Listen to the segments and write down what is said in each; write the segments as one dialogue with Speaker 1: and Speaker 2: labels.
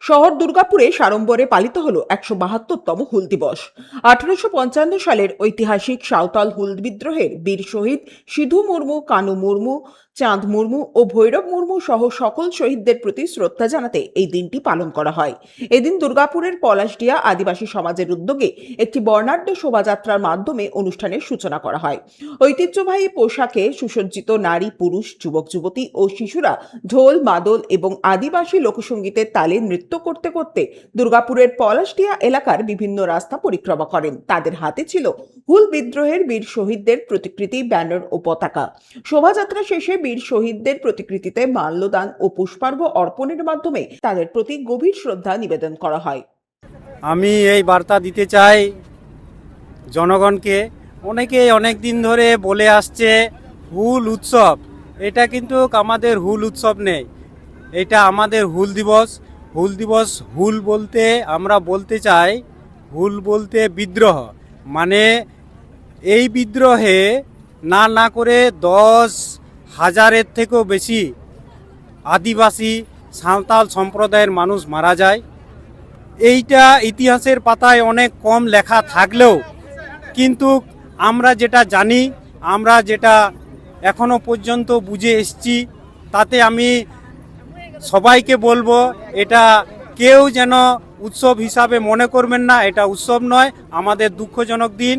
Speaker 1: শহর দুর্গাপুরে সাড়ম্বরে পালিত হলো ১৭২তম হুল দিবস। ১৮৫৫ সালের ঐতিহাসিক সাঁওতাল হুল বিদ্রোহের বীর শহীদ সিধু মুর্মু, কানু মুর্মু, চাঁদ মুর্মু ও ভৈরব মুর্মু সহ সকল শহীদদের প্রতি শ্রদ্ধা জানাতে এই দিনটি পালন করা হয়। এদিন দুর্গাপুরের পলাশডিয়া আদিবাসী সমাজের উদ্যোগে একটি বর্ণাঢ্য শোভাযাত্রার মাধ্যমে অনুষ্ঠানের সূচনা করা হয়। ঐতিহ্যবাহী পোশাকে সুসজ্জিত নারী, পুরুষ, যুবক যুবতী ও শিশুরা ঢোল, মাদল এবং আদিবাসী লোকসঙ্গীতের তালে নৃত্য করতে করতে দুর্গাপুরের পলাশডিয়া এলাকার বিভিন্ন রাস্তা পরিক্রমা করেন। তাদের হাতে ছিল হুল বিদ্রোহের বীর শহীদদের প্রতিকৃতি, ব্যানার ও পতাকা। শোভাযাত্রা শেষে বীর শহীদদের প্রতিকৃতিতে মাল্যদান ও পুষ্পার্ঘ্য অর্পণের মাধ্যমে তাদের প্রতি গভীর শ্রদ্ধা নিবেদন করা হয়।
Speaker 2: আমি এই বার্তা দিতে চাই জনগণকে। অনেকেই অনেক দিন ধরে বলে আসছে হুল উৎসব, এটা কিন্তু আমাদের হুল উৎসব নেই, এটা আমাদের হুল দিবস। হুল দিবস, হুল বলতে আমরা বলতে চাই, হুল বলতে বিদ্রোহ, মানে এই বিদ্রোহে না করে ১০,০০০-এর থেকেও বেশি আদিবাসী সাঁওতাল সম্প্রদায়ের মানুষ মারা যায়। এইটা ইতিহাসের পাতায় অনেক কম লেখা থাকলেও কিন্তু আমরা যেটা জানি, আমরা যেটা এখনো পর্যন্ত বুঝে এসছি, তাতে আমি সবাইকে বলবো এটা কেউ যেন উৎসব হিসাবে মনে করবেন না। এটা উৎসব নয়, আমাদের দুঃখজনক দিন।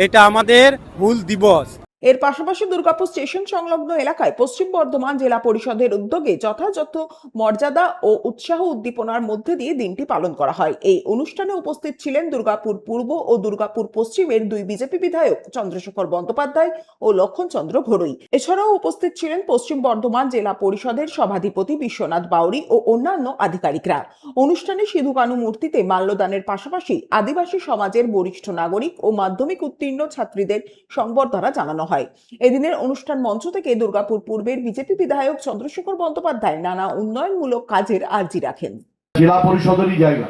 Speaker 2: এটা আমাদের হুল দিবস।
Speaker 1: এর পাশাপাশি দুর্গাপুর স্টেশন সংলগ্ন এলাকায় পশ্চিম বর্ধমান জেলা পরিষদের উদ্যোগে যথাযথ মর্যাদা ও উৎসাহ উদ্দীপনার মধ্যে দিয়ে দিনটি পালন করা হয়। এই অনুষ্ঠানে উপস্থিত ছিলেন দুর্গাপুর পূর্ব ও দুর্গাপুর পশ্চিমের দুই বিজেপি বিধায়ক চন্দ্রশেখর বন্দ্যোপাধ্যায় ও লক্ষণচন্দ্র ঘড়ুই। এছাড়াও উপস্থিত ছিলেন পশ্চিম বর্ধমান জেলা পরিষদের সভাধিপতি বিশ্বনাথ বাউরি ও অন্যান্য আধিকারিকরা। অনুষ্ঠানে সিধু কানু মূর্তিতে মাল্যদানের পাশাপাশি আদিবাসী সমাজের বরিষ্ঠ নাগরিক ও মাধ্যমিক উত্তীর্ণ ছাত্রীদের সংবর্ধনা জানানো হয়। এদিনের অনুষ্ঠান মঞ্চ থেকে দুর্গাপুর পূর্বের বিজেপি বিধায়ক চন্দ্রশেখর বন্দ্যোপাধ্যায় নানা উন্নয়নমূলক কাজের আর্জি রাখেন।
Speaker 3: জেলা পরিষদেরই জায়গা,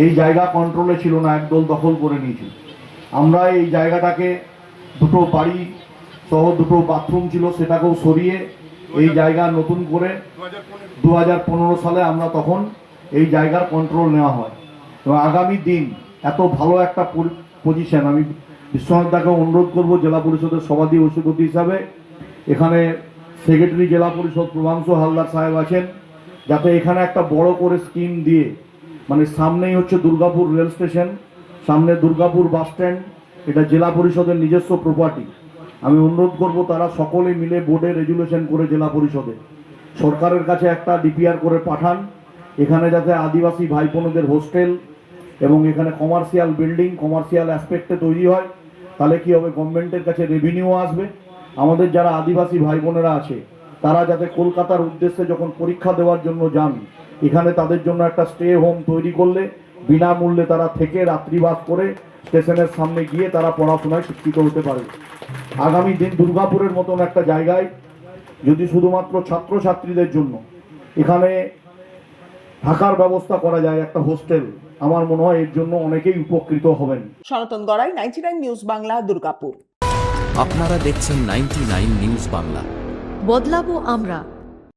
Speaker 3: এই জায়গা কন্ট্রোলে ছিল না, একদল দখল করে নিয়েছিল। আমরা এই জায়গাটাকে, দুটো বাড়ি সহ দুটো বাথরুম ছিল, সেটাকেও সরিয়ে এই জায়গা নতুন করে 2015 সালে আমরা তখন এই জায়গার কন্ট্রোল নেওয়া হয়। এবং আগামী দিন এত ভালো একটা পজিশন, আমি বিশ্বনাথদাকে অনুরোধ করব জেলা পরিষদের সভাধিপতি হিসাবে, এখানে সেক্রেটারি জেলা পরিষদ প্রভাংশু হালদার সাহেব আছেন, যাতে এখানে একটা বড় করে স্কিম দিয়ে, মানে সামনেই হচ্ছে দুর্গাপুর রেল স্টেশন, সামনে দুর্গাপুর বাস স্ট্যান্ড, এটা জেলা পরিষদের নিজস্ব প্রপার্টি। আমি অনুরোধ করব তারা সকলে মিলে বোর্ডে রেজুলেশন করে জেলা পরিষদে সরকারের কাছে একটা ডিপিআর করে পাঠান, এখানে যাতে আদিবাসী ভাই বোনদের হোস্টেল এবং এখানে কমার্শিয়াল বিল্ডিং কমার্শিয়াল অ্যাসপেক্টে তৈরি হয়। তাহলে কি হবে, গভর্নমেন্টের কাছে রেভিনিউ আসবে। আমাদের যারা আদিবাসী ভাই বোনেরা আছে তারা যাতে কলকাতার উদ্দেশ্যে যখন পরীক্ষা দেওয়ার জন্য যান, এখানে তাদের জন্য একটা স্টে হোম তৈরি করলে বিনামূল্যে তারা থেকে রাত্রিবাস করে স্টেশনের সামনে গিয়ে তারা পড়াশোনায় শিক্ষিত হতে পারে। আগামী দিন দুর্গাপুরের মতন একটা জায়গায় যদি শুধুমাত্র ছাত্রছাত্রীদের জন্য এখানে থাকার ব্যবস্থা করা যায়, একটা হোস্টেল, আমার মনে হয় এর জন্য অনেকেই উপকৃত হবেন।
Speaker 1: সনাতন গড়াই, 99 নিউজ বাংলা, দুর্গাপুর।
Speaker 4: আপনারা দেখছেন 99 নিউজ বাংলা।
Speaker 5: বদলাবো আমরা।